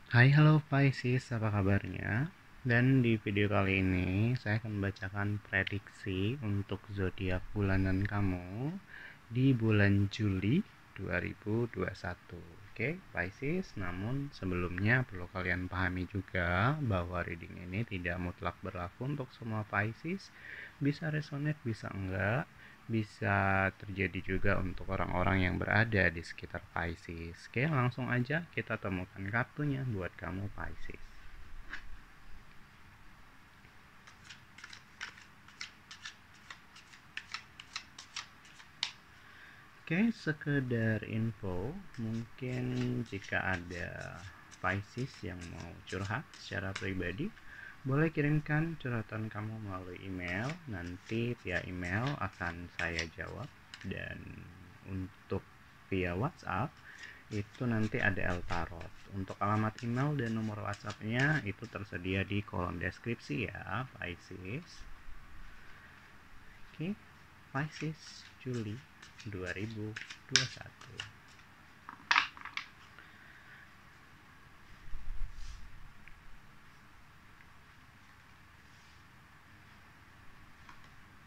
Hai, halo Pisces, apa kabarnya? Dan di video kali ini saya akan membacakan prediksi untuk zodiak bulanan kamu di bulan Juli 2021. Oke, Pisces, namun sebelumnya perlu kalian pahami juga bahwa reading ini tidak mutlak berlaku untuk semua Pisces. Bisa resonate, bisa enggak. Bisa terjadi juga untuk orang-orang yang berada di sekitar Pisces. Oke, langsung aja kita temukan kartunya buat kamu Pisces. Oke, sekedar info, mungkin jika ada Pisces yang mau curhat secara pribadi, boleh kirimkan curhatan kamu melalui email. Nanti via email akan saya jawab. Dan untuk via WhatsApp itu nanti ada El Tarot. Untuk alamat email dan nomor WhatsAppnya itu tersedia di kolom deskripsi ya, Pisces. Oke, Pisces Juli 2021.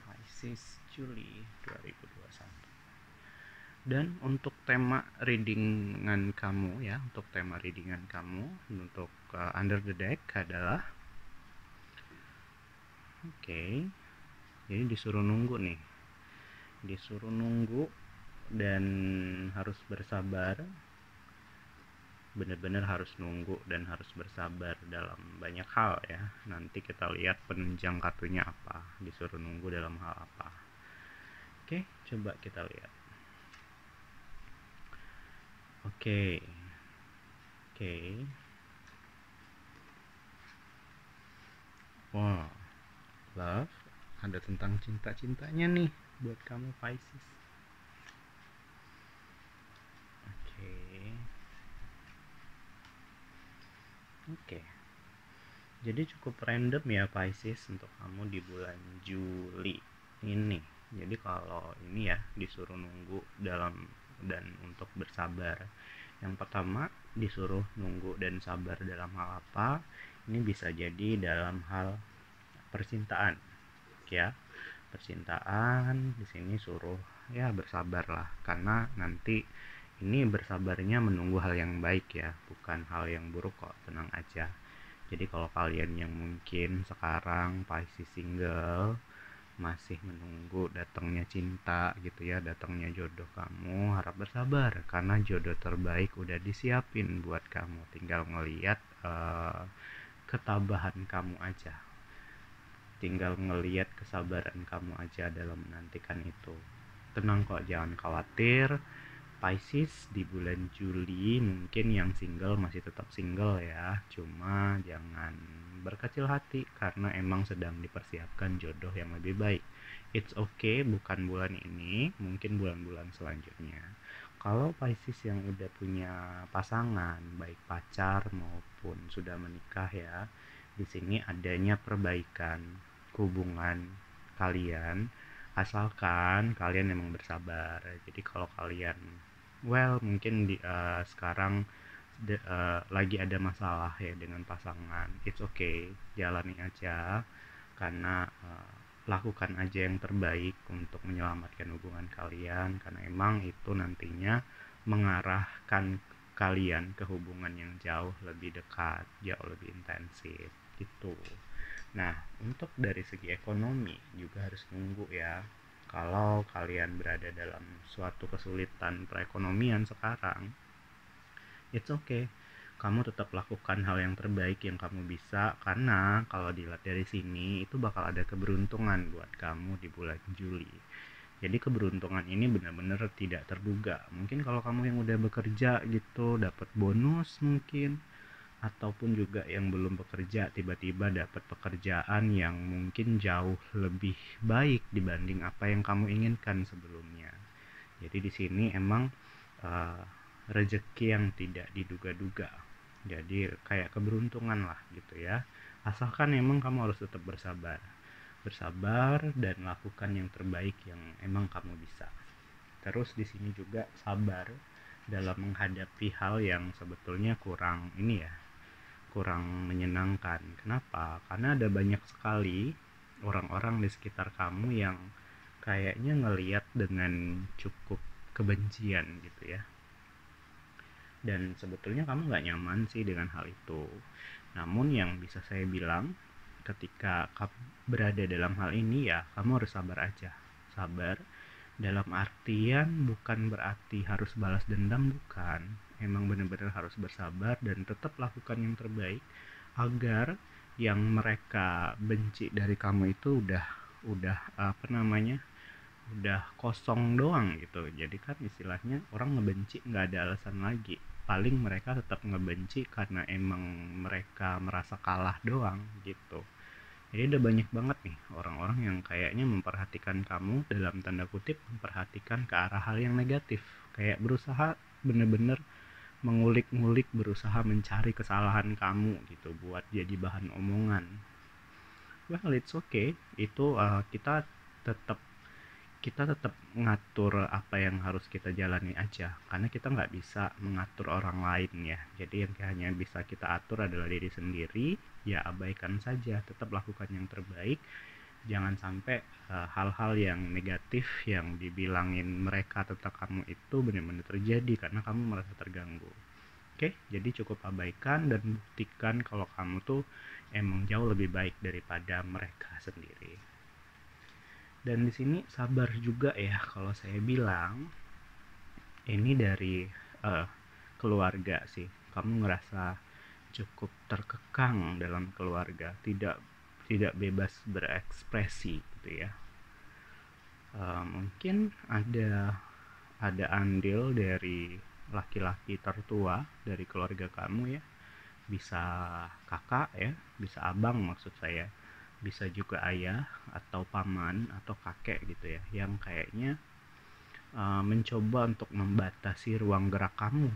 Pisces Juli 2021. Dan untuk tema readingan kamu ya, untuk tema readingan kamu untuk under the deck adalah jadi disuruh nunggu nih. Disuruh nunggu dan harus bersabar, benar-benar harus nunggu dan harus bersabar dalam banyak hal ya. Nanti kita lihat penunjang kartunya apa, disuruh nunggu dalam hal apa. Oke, coba kita lihat. Oke. Wow, love, ada tentang cinta-cintanya nih buat kamu Pisces. Oke. Jadi cukup random ya Pisces untuk kamu di bulan Juli ini. Jadi kalau ini ya disuruh nunggu dalam dan untuk bersabar. Yang pertama disuruh nunggu dan sabar dalam hal apa? Ini bisa jadi dalam hal percintaan, ya. Percintaan di sini suruh ya bersabar lah, karena nanti ini bersabarnya menunggu hal yang baik ya, bukan hal yang buruk kok, tenang aja. Jadi kalau kalian yang mungkin sekarang Pisces single masih menunggu datangnya cinta gitu ya, datangnya jodoh kamu, harap bersabar karena jodoh terbaik udah disiapin buat kamu. Tinggal ngeliat ketabahan kamu aja. Tinggal ngeliat kesabaran kamu aja dalam menantikan itu. Tenang kok, jangan khawatir. Pisces di bulan Juli mungkin yang single masih tetap single ya, cuma jangan berkecil hati karena emang sedang dipersiapkan jodoh yang lebih baik. It's okay, bukan bulan ini, mungkin bulan-bulan selanjutnya. Kalau Pisces yang udah punya pasangan, baik pacar maupun sudah menikah ya, di sini adanya perbaikan hubungan kalian asalkan kalian memang bersabar. Jadi kalau kalian mungkin sekarang lagi ada masalah ya dengan pasangan, it's okay, jalani aja karena lakukan aja yang terbaik untuk menyelamatkan hubungan kalian, karena emang itu nantinya mengarahkan kalian ke hubungan yang jauh lebih dekat, jauh lebih intensif gitu. Nah, untuk dari segi ekonomi juga harus nunggu ya. Kalau kalian berada dalam suatu kesulitan perekonomian sekarang, it's okay. Kamu tetap lakukan hal yang terbaik yang kamu bisa, karena kalau dilihat dari sini itu bakal ada keberuntungan buat kamu di bulan Juli. Jadi keberuntungan ini benar-benar tidak terduga. Mungkin kalau kamu yang udah bekerja gitu dapat bonus mungkin, ataupun juga yang belum bekerja tiba-tiba dapat pekerjaan yang mungkin jauh lebih baik dibanding apa yang kamu inginkan sebelumnya. Jadi di sini emang uh, rezeki yang tidak diduga-duga. Jadi kayak keberuntungan lah gitu ya. Asalkan emang kamu harus tetap bersabar. Bersabar dan lakukan yang terbaik yang emang kamu bisa. Terus di sini juga sabar dalam menghadapi hal yang sebetulnya kurang ini ya, kurang menyenangkan. Kenapa? Karena ada banyak sekali orang-orang di sekitar kamu yang kayaknya ngeliat dengan cukup kebencian gitu ya. Dan sebetulnya kamu nggak nyaman sih dengan hal itu. Namun yang bisa saya bilang, ketika kamu berada dalam hal ini ya kamu harus sabar aja. Sabar dalam artian bukan berarti harus balas dendam, bukan. Emang benar-benar harus bersabar dan tetap lakukan yang terbaik agar yang mereka benci dari kamu itu udah apa namanya, udah kosong doang gitu. Jadi kan istilahnya orang ngebenci nggak ada alasan lagi, paling mereka tetap ngebenci karena emang mereka merasa kalah doang gitu. Jadi udah banyak banget nih orang-orang yang kayaknya memperhatikan kamu, dalam tanda kutip memperhatikan ke arah hal yang negatif. Kayak berusaha bener-bener mengulik-ngulik, berusaha mencari kesalahan kamu gitu buat jadi bahan omongan. Well, it's okay. Itu tetap kita tetap ngatur apa yang harus kita jalani aja, karena kita nggak bisa mengatur orang lain ya. Jadi yang hanya bisa kita atur adalah diri sendiri. Ya abaikan saja, tetap lakukan yang terbaik. Jangan sampai hal-hal yang negatif yang dibilangin mereka tentang kamu itu benar-benar terjadi karena kamu merasa terganggu. Oke, jadi cukup abaikan dan buktikan kalau kamu tuh emang jauh lebih baik daripada mereka sendiri. Dan di sini sabar juga ya, kalau saya bilang ini dari keluarga sih. Kamu ngerasa cukup terkekang dalam keluarga, tidak bebas berekspresi gitu ya. Mungkin ada andil dari laki-laki tertua dari keluarga kamu ya. Bisa kakak ya, bisa abang maksud saya, bisa juga ayah atau paman atau kakek gitu ya, yang kayaknya mencoba untuk membatasi ruang gerak kamu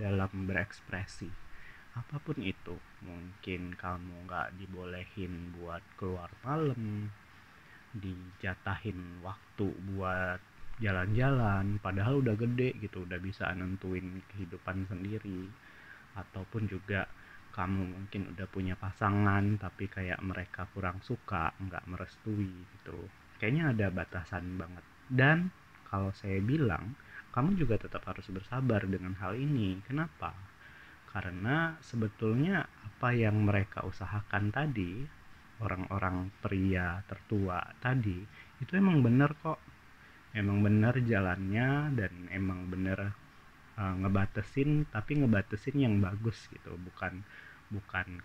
dalam berekspresi apapun itu. Mungkin kamu nggak dibolehin buat keluar malam, dijatahin waktu buat jalan-jalan padahal udah gede gitu, udah bisa nentuin kehidupan sendiri. Ataupun juga kamu mungkin udah punya pasangan tapi kayak mereka kurang suka, nggak merestui gitu. Kayaknya ada batasan banget. Dan kalau saya bilang, kamu juga tetap harus bersabar dengan hal ini. Kenapa? Karena sebetulnya apa yang mereka usahakan tadi, orang-orang pria tertua tadi, itu emang bener kok. Emang bener jalannya dan emang bener ngebatesin, tapi ngebatesin yang bagus gitu, bukan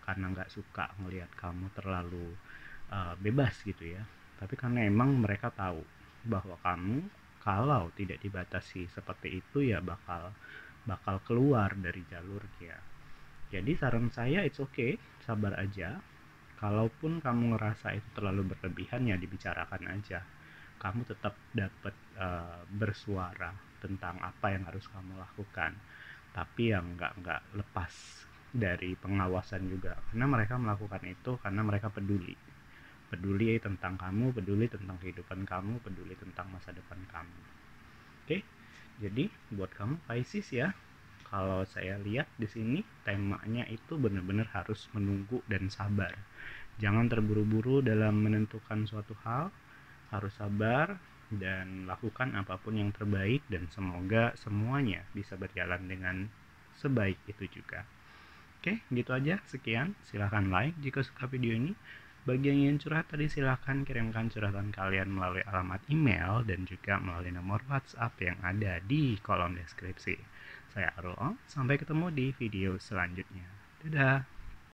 karena nggak suka ngelihat kamu terlalu bebas gitu ya, tapi karena emang mereka tahu bahwa kamu kalau tidak dibatasi seperti itu ya bakal keluar dari jalurnya. Jadi saran saya, it's okay, sabar aja. Kalaupun kamu ngerasa itu terlalu berlebihan ya dibicarakan aja. Kamu tetap dapat bersuara tentang apa yang harus kamu lakukan, tapi yang nggak lepas dari pengawasan juga, karena mereka melakukan itu karena mereka peduli tentang kamu, peduli tentang kehidupan kamu, peduli tentang masa depan kamu. Oke, jadi buat kamu Pisces ya, kalau saya lihat di sini temanya itu benar-benar harus menunggu dan sabar. Jangan terburu-buru dalam menentukan suatu hal, harus sabar dan lakukan apapun yang terbaik, dan semoga semuanya bisa berjalan dengan sebaik itu juga. Oke, gitu aja. Sekian, silahkan like jika suka video ini. Bagi yang ingin curhat tadi, silahkan kirimkan curhatan kalian melalui alamat email dan juga melalui nomor WhatsApp yang ada di kolom deskripsi. Saya Arul, sampai ketemu di video selanjutnya. Dadah!